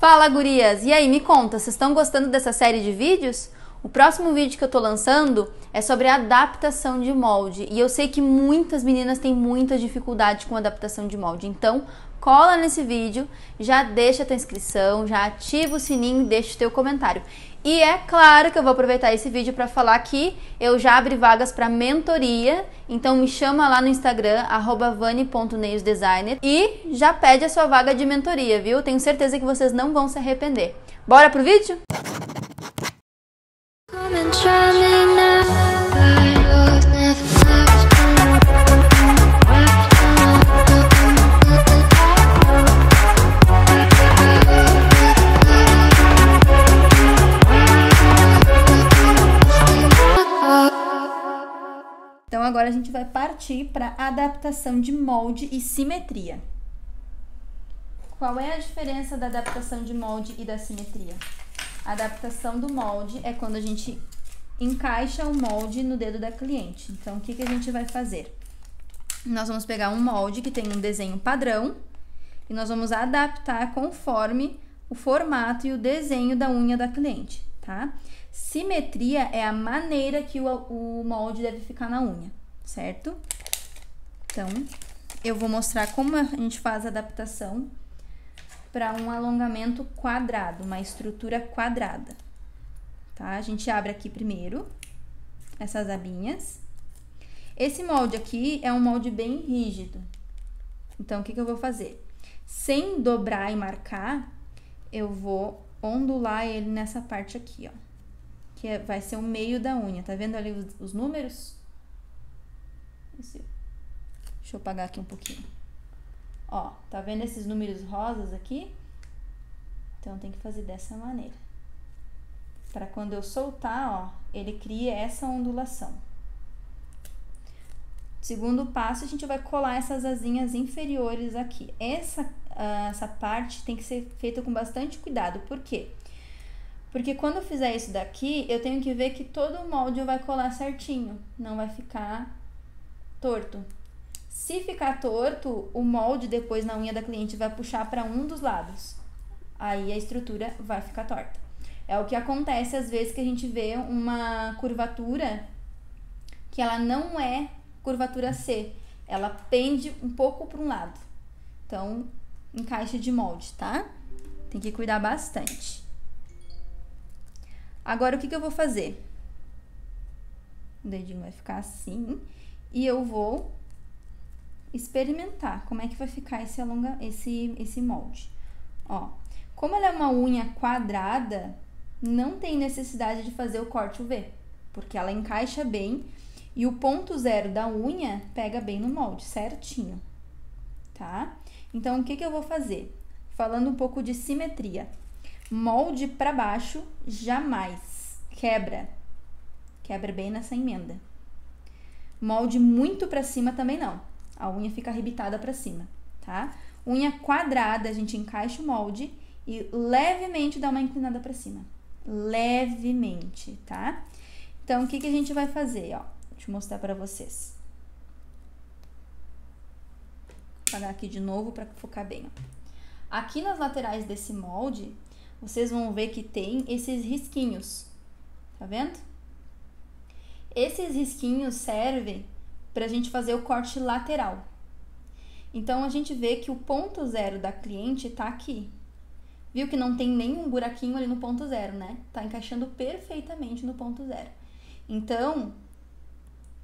Fala, gurias! E aí, me conta, vocês estão gostando dessa série de vídeos? O próximo vídeo que eu tô lançando é sobre adaptação de molde. E eu sei que muitas meninas têm muita dificuldade com adaptação de molde. Então, cola nesse vídeo, já deixa a tua inscrição, já ativa o sininho e deixa o teu comentário. E é claro que eu vou aproveitar esse vídeo para falar que eu já abri vagas para mentoria, então me chama lá no Instagram, @vani.nailsdesigner, e já pede a sua vaga de mentoria, viu? Tenho certeza que vocês não vão se arrepender. Bora pro vídeo? Então agora a gente vai partir para adaptação de molde e simetria. Qual é a diferença da adaptação de molde e da simetria? A adaptação do molde é quando a gente encaixa o molde no dedo da cliente. Então, o que a gente vai fazer? Nós vamos pegar um molde que tem um desenho padrão e nós vamos adaptar conforme o formato e o desenho da unha da cliente, tá? Simetria é a maneira que o molde deve ficar na unha, certo? Então, eu vou mostrar como a gente faz a adaptação para um alongamento quadrado, uma estrutura quadrada, tá? A gente abre aqui primeiro essas abinhas. Esse molde aqui é um molde bem rígido. Então, o que eu vou fazer? Sem dobrar e marcar, eu vou ondular ele nessa parte aqui, ó. Que vai ser o meio da unha. Tá vendo ali os números? Deixa eu apagar aqui um pouquinho. Ó, tá vendo esses números rosas aqui? Então, tem que fazer dessa maneira. Para quando eu soltar, ó, ele cria essa ondulação. Segundo passo, a gente vai colar essas asinhas inferiores aqui. Essa parte tem que ser feita com bastante cuidado. Por quê? Porque quando eu fizer isso daqui, eu tenho que ver que todo o molde vai colar certinho. Não vai ficar torto. Se ficar torto, o molde depois na unha da cliente vai puxar para um dos lados. Aí a estrutura vai ficar torta. É o que acontece às vezes que a gente vê uma curvatura que ela não é curvatura C. Ela pende um pouco para um lado. Então, encaixe de molde, tá? Tem que cuidar bastante. Agora, o que eu vou fazer? O dedinho vai ficar assim e eu vou experimentar como é que vai ficar esse molde. Ó, como ela é uma unha quadrada, não tem necessidade de fazer o corte UV, porque ela encaixa bem e o ponto zero da unha pega bem no molde, certinho, tá? Então, o que eu vou fazer? Falando um pouco de simetria. Molde para baixo, jamais. Quebra bem nessa emenda. Molde muito para cima também não. A unha fica arrebitada para cima, tá? Unha quadrada, a gente encaixa o molde e levemente dá uma inclinada para cima. Levemente, tá? Então, o que a gente vai fazer, ó? Deixa eu mostrar para vocês. Vou apagar aqui de novo para focar bem, ó. Aqui nas laterais desse molde, vocês vão ver que tem esses risquinhos, tá vendo? Esses risquinhos servem pra gente fazer o corte lateral. Então, a gente vê que o ponto zero da cliente tá aqui. Viu que não tem nenhum buraquinho ali no ponto zero, né? Tá encaixando perfeitamente no ponto zero. Então,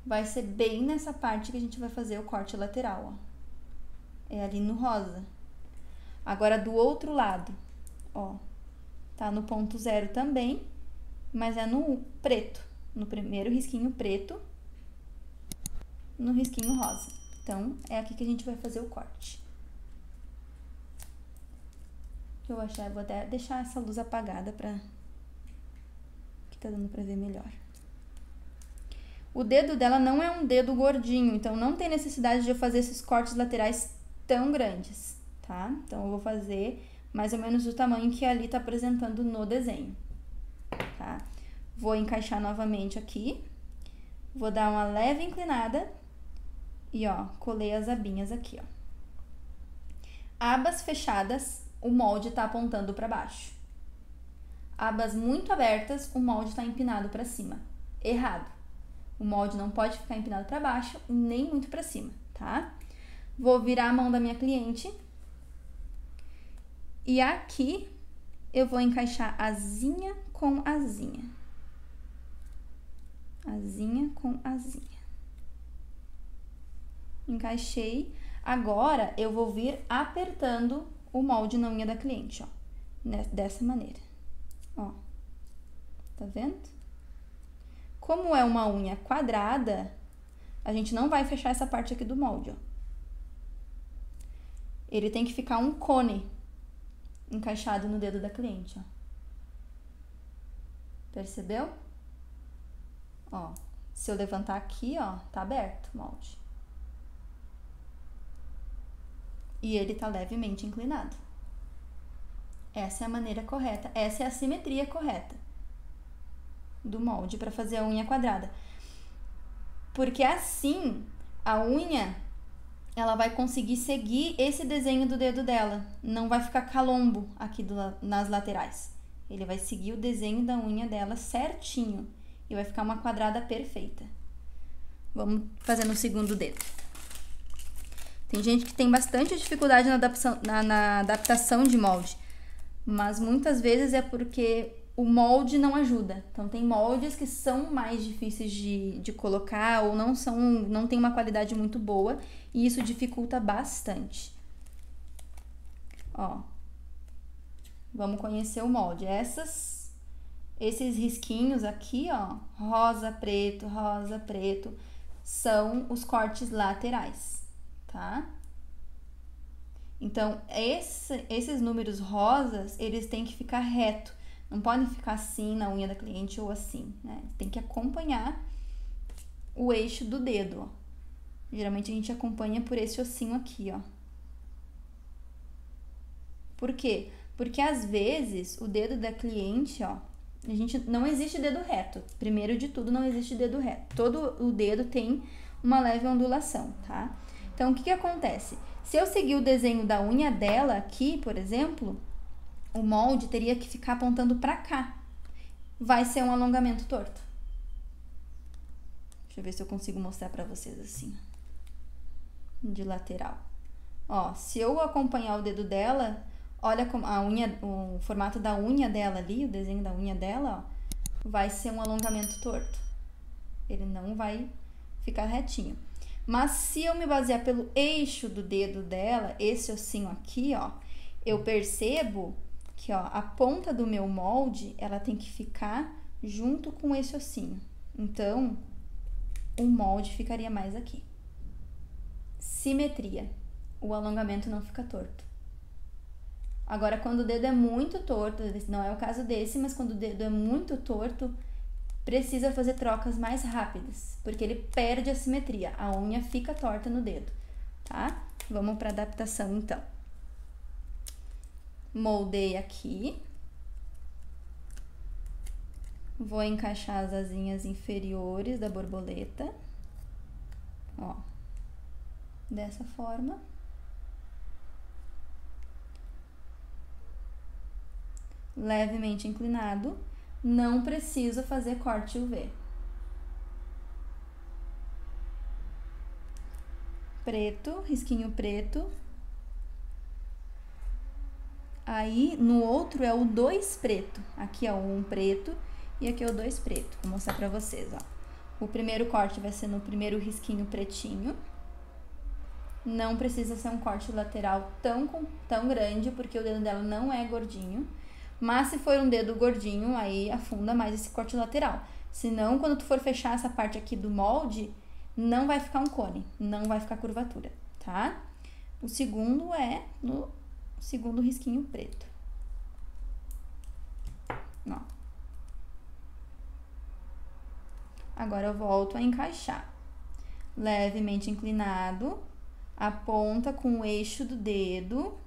vai ser bem nessa parte que a gente vai fazer o corte lateral, ó. É ali no rosa. Agora, do outro lado, ó. Tá no ponto zero também, mas é no preto. No primeiro risquinho preto, no risquinho rosa. Então, é aqui que a gente vai fazer o corte. Eu vou até deixar essa luz apagada que tá dando pra ver melhor. O dedo dela não é um dedo gordinho, então não tem necessidade de eu fazer esses cortes laterais tão grandes, tá? Então, eu vou fazer mais ou menos o tamanho que ali tá apresentando no desenho, tá? Vou encaixar novamente aqui, vou dar uma leve inclinada e, ó, colei as abinhas aqui, ó. Abas fechadas, o molde está apontando para baixo. Abas muito abertas, o molde está empinado para cima. Errado. O molde não pode ficar empinado para baixo, nem muito para cima, tá? Vou virar a mão da minha cliente. E aqui eu vou encaixar asinha com asinha. Asinha com asinha. Encaixei. Agora eu vou vir apertando o molde na unha da cliente, ó. Dessa maneira. Ó. Tá vendo? Como é uma unha quadrada, a gente não vai fechar essa parte aqui do molde, ó. Ele tem que ficar um cone encaixado no dedo da cliente, ó. Percebeu? Ó, se eu levantar aqui, ó, tá aberto o molde. E ele tá levemente inclinado. Essa é a maneira correta, essa é a simetria correta do molde para fazer a unha quadrada. Porque assim, a unha, ela vai conseguir seguir esse desenho do dedo dela. Não vai ficar calombo aqui nas laterais. Ele vai seguir o desenho da unha dela certinho. E vai ficar uma quadrada perfeita. Vamos fazer no segundo dedo. Tem gente que tem bastante dificuldade na adaptação de molde. Mas muitas vezes é porque o molde não ajuda. Então, tem moldes que são mais difíceis de colocar ou não tem uma qualidade muito boa. E isso dificulta bastante. Ó. Vamos conhecer o molde. Esses risquinhos aqui, ó, rosa, preto, são os cortes laterais, tá? Então, esses números rosas, eles têm que ficar reto. Não podem ficar assim na unha da cliente ou assim, né? Tem que acompanhar o eixo do dedo, ó. Geralmente a gente acompanha por esse ossinho aqui, ó. Por quê? Porque às vezes o dedo da cliente, ó, não existe dedo reto. Primeiro de tudo, não existe dedo reto. Todo o dedo tem uma leve ondulação, tá? Então, o que acontece? Se eu seguir o desenho da unha dela aqui, por exemplo, o molde teria que ficar apontando pra cá. Vai ser um alongamento torto. Deixa eu ver se eu consigo mostrar pra vocês assim, de lateral. Ó, se eu acompanhar o dedo dela, olha como a unha, o formato da unha dela ali, o desenho da unha dela, ó, vai ser um alongamento torto. Ele não vai ficar retinho. Mas se eu me basear pelo eixo do dedo dela, esse ossinho aqui, ó, eu percebo que, ó, a ponta do meu molde, ela tem que ficar junto com esse ossinho. Então, o molde ficaria mais aqui. Simetria. O alongamento não fica torto. Agora, quando o dedo é muito torto, não é o caso desse, mas quando o dedo é muito torto, precisa fazer trocas mais rápidas, porque ele perde a simetria, a unha fica torta no dedo, tá? Vamos para adaptação, então. Moldei aqui. Vou encaixar as asinhas inferiores da borboleta, ó, dessa forma. Levemente inclinado, não preciso fazer corte UV. Preto, risquinho preto. Aí, no outro é o 2 preto. Aqui é o 1 preto e aqui é o 2 preto. Vou mostrar pra vocês, ó. O primeiro corte vai ser no primeiro risquinho pretinho. Não precisa ser um corte lateral tão grande, porque o dedo dela não é gordinho. Mas se for um dedo gordinho, aí afunda mais esse corte lateral. Senão, quando tu for fechar essa parte aqui do molde, não vai ficar um cone, não vai ficar curvatura, tá? O segundo é no segundo risquinho preto. Ó. Agora eu volto a encaixar. Levemente inclinado, aponta com o eixo do dedo.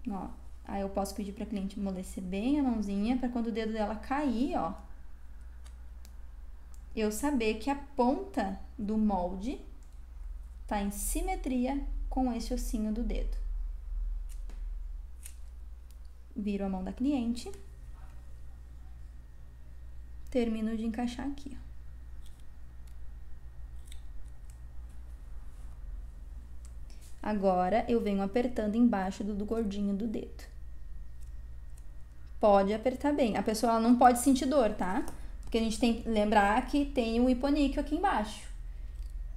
Ó, aí eu posso pedir pra cliente amolecer bem a mãozinha, pra quando o dedo dela cair, ó, eu saber que a ponta do molde tá em simetria com esse ossinho do dedo. Viro a mão da cliente. Termino de encaixar aqui, ó. Agora, eu venho apertando embaixo do gordinho do dedo. Pode apertar bem. A pessoa ela não pode sentir dor, tá? Porque a gente tem que lembrar que tem o hiponíqueo aqui embaixo.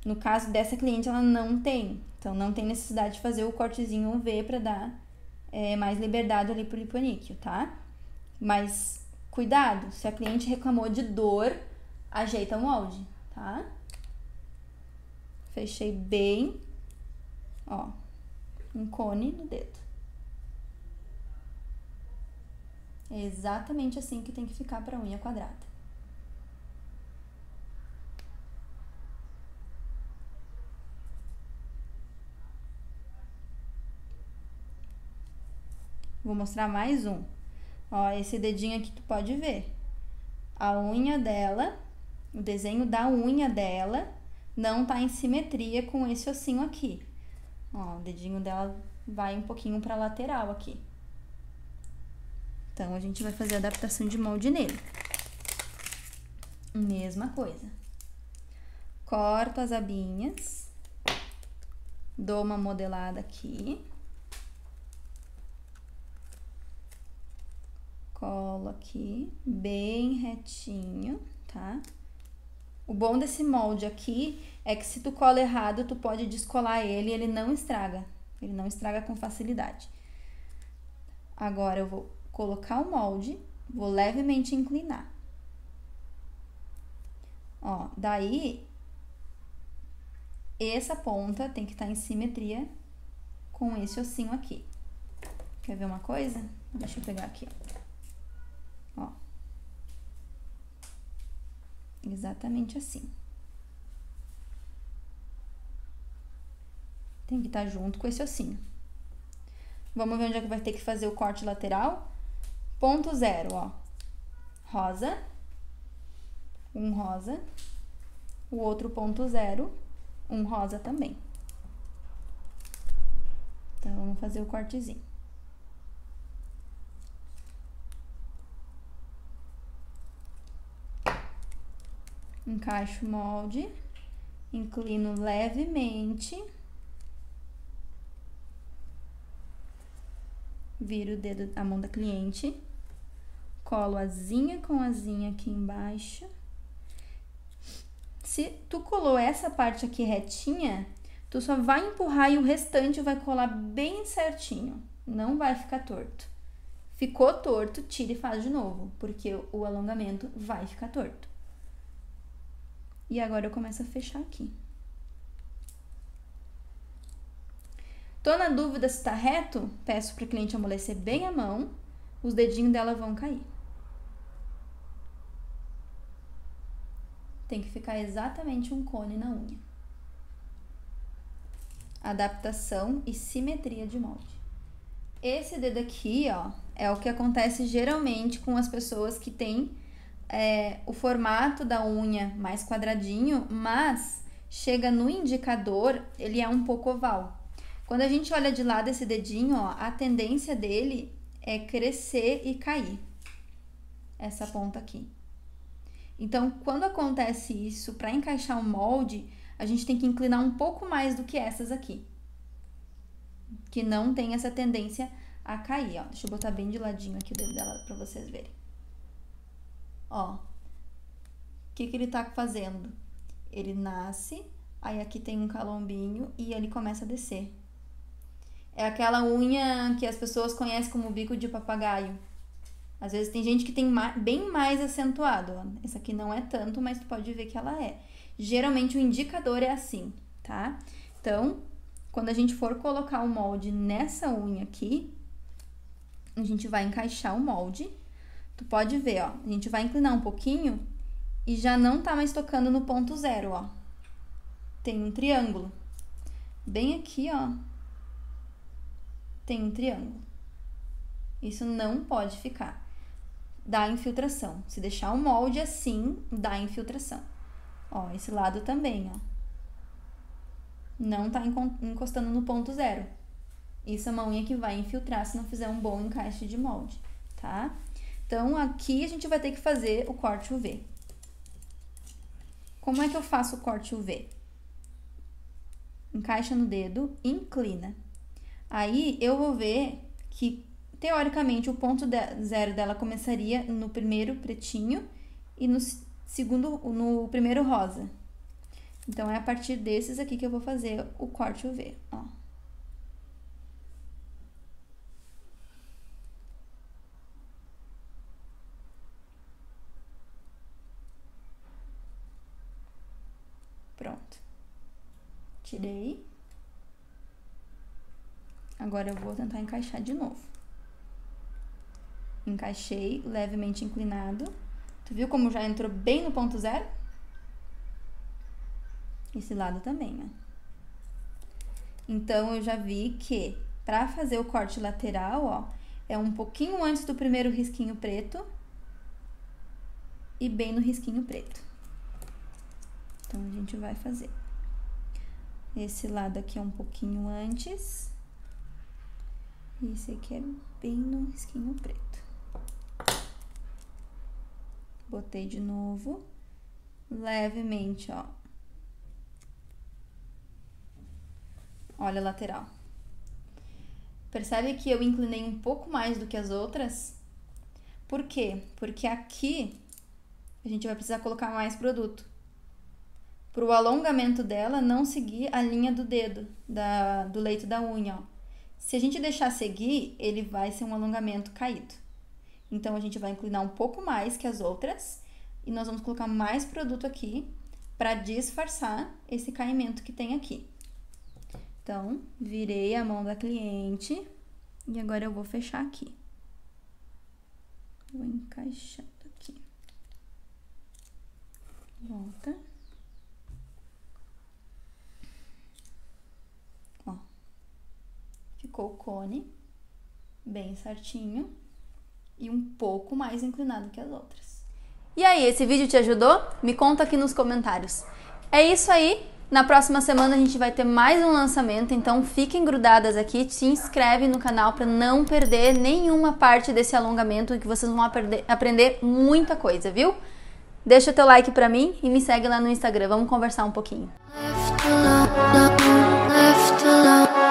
No caso dessa cliente, ela não tem. Então, não tem necessidade de fazer o cortezinho V para dar mais liberdade ali pro hiponíqueo, tá? Mas, cuidado, se a cliente reclamou de dor, ajeita o molde, tá? Fechei bem, ó, um cone no dedo. É exatamente assim que tem que ficar para a unha quadrada. Vou mostrar mais um. Ó, esse dedinho aqui tu pode ver. A unha dela, o desenho da unha dela não tá em simetria com esse ossinho aqui. Ó, o dedinho dela vai um pouquinho pra lateral aqui. Então, a gente vai fazer a adaptação de molde nele. Mesma coisa. Corto as abinhas. Dou uma modelada aqui. Colo aqui, bem retinho, tá? O bom desse molde aqui é que se tu cola errado, tu pode descolar ele e ele não estraga. Ele não estraga com facilidade. Agora, eu vou colocar o molde, vou levemente inclinar. Ó, daí, essa ponta tem que estar em simetria com esse ossinho aqui. Quer ver uma coisa? Deixa eu pegar aqui, ó. Ó, exatamente assim. Tem que estar junto com esse ossinho. Vamos ver onde é que vai ter que fazer o corte lateral? Ponto zero, ó. Rosa. Um rosa. O outro ponto zero, um rosa também. Então, vamos fazer o cortezinho. Encaixo o molde, inclino levemente, viro o dedo, a mão da cliente, colo asinha com asinha aqui embaixo. Se tu colou essa parte aqui retinha, tu só vai empurrar e o restante vai colar bem certinho, não vai ficar torto. Ficou torto, tira e faz de novo, porque o alongamento vai ficar torto. E agora eu começo a fechar aqui. Tô na dúvida se tá reto? Peço pra cliente amolecer bem a mão, os dedinhos dela vão cair. Tem que ficar exatamente um cone na unha. Adaptação e simetria de molde. Esse dedo aqui, ó, é o que acontece geralmente com as pessoas que têm o formato da unha mais quadradinho, mas chega no indicador, ele é um pouco oval. Quando a gente olha de lado esse dedinho, ó, a tendência dele é crescer e cair. Essa ponta aqui. Então, quando acontece isso, para encaixar o molde, a gente tem que inclinar um pouco mais do que essas aqui. Que não tem essa tendência a cair, ó. Deixa eu botar bem de ladinho aqui o dedo dela para vocês verem. Ó, o que ele tá fazendo? Ele nasce, aí aqui tem um calombinho e ele começa a descer. É aquela unha que as pessoas conhecem como bico de papagaio. Às vezes tem gente que tem bem mais acentuado, ó. Essa aqui não é tanto, mas tu pode ver que ela é. Geralmente o indicador é assim, tá? Então, quando a gente for colocar o molde nessa unha aqui, a gente vai encaixar o molde. Tu pode ver, ó, a gente vai inclinar um pouquinho e já não tá mais tocando no ponto zero, ó. Tem um triângulo. Bem aqui, ó, tem um triângulo. Isso não pode ficar. Dá infiltração. Se deixar o molde assim, dá infiltração. Ó, esse lado também, ó. Não tá encostando no ponto zero. Isso é uma unha que vai infiltrar se não fizer um bom encaixe de molde, tá? Então, aqui a gente vai ter que fazer o corte UV. Como é que eu faço o corte UV? Encaixa no dedo, inclina. Aí, eu vou ver que, teoricamente, o ponto zero dela começaria no primeiro pretinho e no primeiro rosa. Então, é a partir desses aqui que eu vou fazer o corte UV, ó. Pronto. Tirei. Agora eu vou tentar encaixar de novo. Encaixei, levemente inclinado. Tu viu como já entrou bem no ponto zero? Esse lado também, ó. Então, eu já vi que pra fazer o corte lateral, ó, é um pouquinho antes do primeiro risquinho preto e bem no risquinho preto. Então, a gente vai fazer. Esse lado aqui é um pouquinho antes. E esse aqui é bem no risquinho preto. Botei de novo. Levemente, ó. Olha a lateral. Percebe que eu inclinei um pouco mais do que as outras? Por quê? Porque aqui a gente vai precisar colocar mais produto. Para o alongamento dela não seguir a linha do dedo, do leito da unha, ó. Se a gente deixar seguir, ele vai ser um alongamento caído. Então, a gente vai inclinar um pouco mais que as outras e nós vamos colocar mais produto aqui para disfarçar esse caimento que tem aqui. Então, virei a mão da cliente e agora eu vou fechar aqui. Vou encaixando aqui. Volta. Ó. Ficou o cone bem certinho e um pouco mais inclinado que as outras. E aí, esse vídeo te ajudou? Me conta aqui nos comentários. É isso aí. Na próxima semana a gente vai ter mais um lançamento, então fiquem grudadas aqui, se inscreve no canal para não perder nenhuma parte desse alongamento, que vocês vão aprender muita coisa, viu? Deixa teu like pra mim e me segue lá no Instagram, vamos conversar um pouquinho. Left alone,